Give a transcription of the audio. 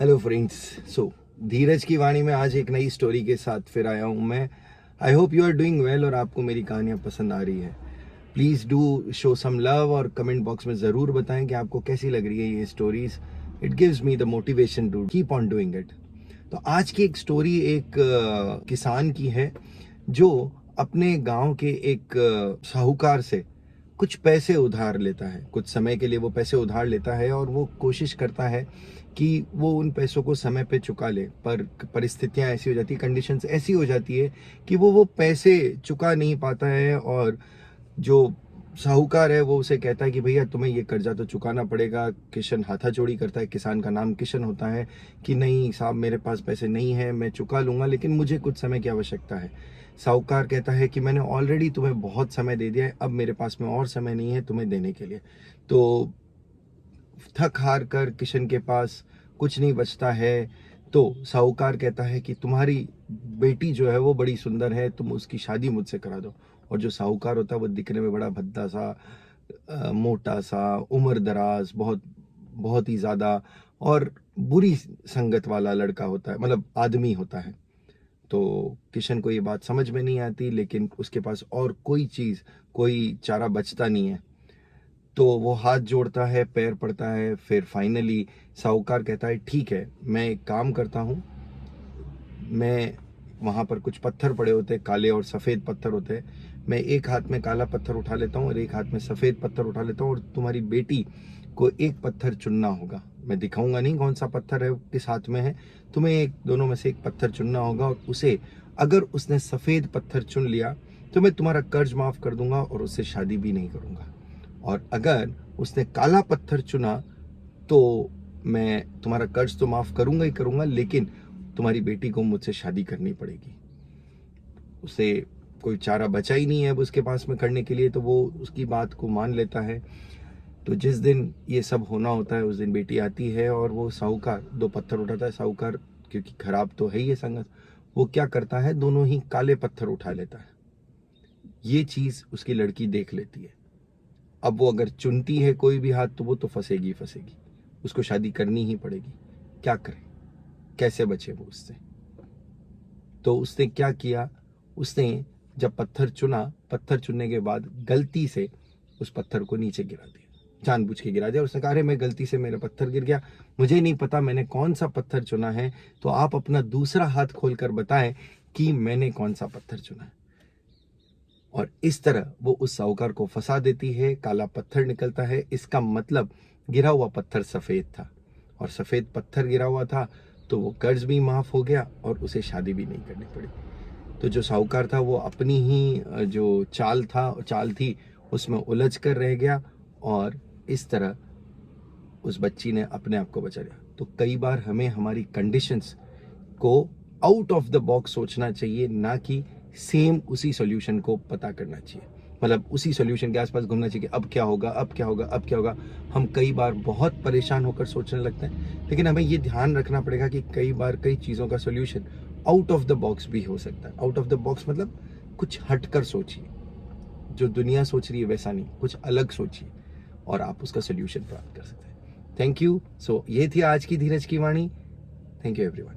Hello friends. सो धीरज की वाणी में आज एक नई स्टोरी के साथ फिर आया हूँ मैं। I hope you are doing well और आपको मेरी कहानियाँ पसंद आ रही है। Please do show some love और कमेंट बॉक्स में ज़रूर बताएं कि आपको कैसी लग रही है ये stories. It gives me the motivation to keep on doing it. तो आज की एक स्टोरी एक किसान की है जो अपने गांव के एक साहूकार से कुछ पैसे उधार लेता है। कुछ समय के लिए वो पैसे उधार लेता है और वो कोशिश करता है कि वो उन पैसों को समय पे चुका ले, पर परिस्थितियां ऐसी हो जाती, कंडीशंस ऐसी हो जाती है कि वो पैसे चुका नहीं पाता है। और जो साहूकार है वो उसे कहता है कि भैया तुम्हें ये कर्जा तो चुकाना पड़ेगा। किशन हाथाचोड़ी करता है, किसान का नाम किशन होता है, कि नहीं साहब मेरे पास पैसे नहीं है, मैं चुका लूंगा लेकिन मुझे कुछ समय की आवश्यकता है। साहूकार कहता है कि मैंने ऑलरेडी तुम्हें बहुत समय दे दिया है, अब मेरे पास में और समय नहीं है तुम्हें देने के लिए। तो थक हार कर किशन के पास कुछ नहीं बचता है। तो साहूकार कहता है कि तुम्हारी बेटी जो है वो बड़ी सुंदर है, तुम उसकी शादी मुझसे करा दो। और जो साहूकार होता है वो दिखने में बड़ा भद्दा सा, मोटा सा, उम्र दराज, बहुत बहुत ही ज़्यादा और बुरी संगत वाला लड़का होता है, मतलब आदमी होता है। तो किशन को ये बात समझ में नहीं आती, लेकिन उसके पास और कोई चीज़, कोई चारा बचता नहीं है। तो वो हाथ जोड़ता है, पैर पड़ता है। फिर फाइनली साहूकार कहता है ठीक है, मैं एक काम करता हूँ। मैं वहाँ पर कुछ पत्थर पड़े होते हैं, काले और सफ़ेद पत्थर होते हैं। मैं एक हाथ में काला पत्थर उठा लेता हूँ और एक हाथ में सफ़ेद पत्थर उठा लेता हूँ और तुम्हारी बेटी को एक पत्थर चुनना होगा। मैं दिखाऊंगा नहीं कौन सा पत्थर है, किस हाथ में है, तुम्हें एक दोनों में से एक पत्थर चुनना होगा। और उसे, अगर उसने सफ़ेद पत्थर चुन लिया तो मैं तुम्हारा कर्ज माफ़ कर दूंगा और उससे शादी भी नहीं करूँगा। और अगर उसने काला पत्थर चुना तो मैं तुम्हारा कर्ज तो माफ़ करूंगा ही करूंगा, लेकिन तुम्हारी बेटी को मुझसे शादी करनी पड़ेगी। उसे कोई चारा बचा ही नहीं है अब उसके पास में करने के लिए, तो वो उसकी बात को मान लेता है। तो जिस दिन ये सब होना होता है उस दिन बेटी आती है और वो साहूकार दो पत्थर उठाता है। साहूकार क्योंकि खराब तो है ही है संगत, वो क्या करता है, दोनों ही काले पत्थर उठा लेता है। ये चीज़ उसकी लड़की देख लेती है। अब वो अगर चुनती है कोई भी हाथ तो वो तो फंसेगी फंसेगी, उसको शादी करनी ही पड़ेगी। क्या करे, कैसे बचे वो उससे? तो उसने क्या किया, उसने जब पत्थर चुना, पत्थर चुनने के बाद गलती से उस पत्थर को नीचे गिरा दिया, जानबूझ के गिरा दिया। उसने कहा अरे मैं गलती से, मेरा पत्थर गिर गया, मुझे नहीं पता मैंने कौन सा पत्थर चुना है, तो आप अपना दूसरा हाथ खोलकर बताएं कि मैंने कौन सा पत्थर चुना है। और इस तरह वो उस साहूकार को फंसा देती है। काला पत्थर निकलता है, इसका मतलब गिरा हुआ पत्थर सफ़ेद था और सफ़ेद पत्थर गिरा हुआ था, तो वो कर्ज भी माफ़ हो गया और उसे शादी भी नहीं करनी पड़ी। तो जो साहूकार था वो अपनी ही जो चाल थी उसमें उलझ कर रह गया और इस तरह उस बच्ची ने अपने आप को बचा लिया। तो कई बार हमें हमारी कंडीशंस को आउट ऑफ द बॉक्स सोचना चाहिए, ना कि सेम उसी सॉल्यूशन को पता करना चाहिए, मतलब उसी सॉल्यूशन के आसपास घूमना चाहिए कि अब क्या होगा, अब क्या होगा, अब क्या होगा। हम कई बार बहुत परेशान होकर सोचने लगते हैं, लेकिन हमें ये ध्यान रखना पड़ेगा कि कई बार कई चीज़ों का solution out of the box भी हो सकता है। आउट ऑफ द बॉक्स मतलब कुछ हटकर सोचिए, जो दुनिया सोच रही है वैसा नहीं, कुछ अलग सोचिए और आप उसका सोल्यूशन प्राप्त कर सकते हैं। Thank you. सो ये थी आज की धीरज की वाणी। Thank you everyone.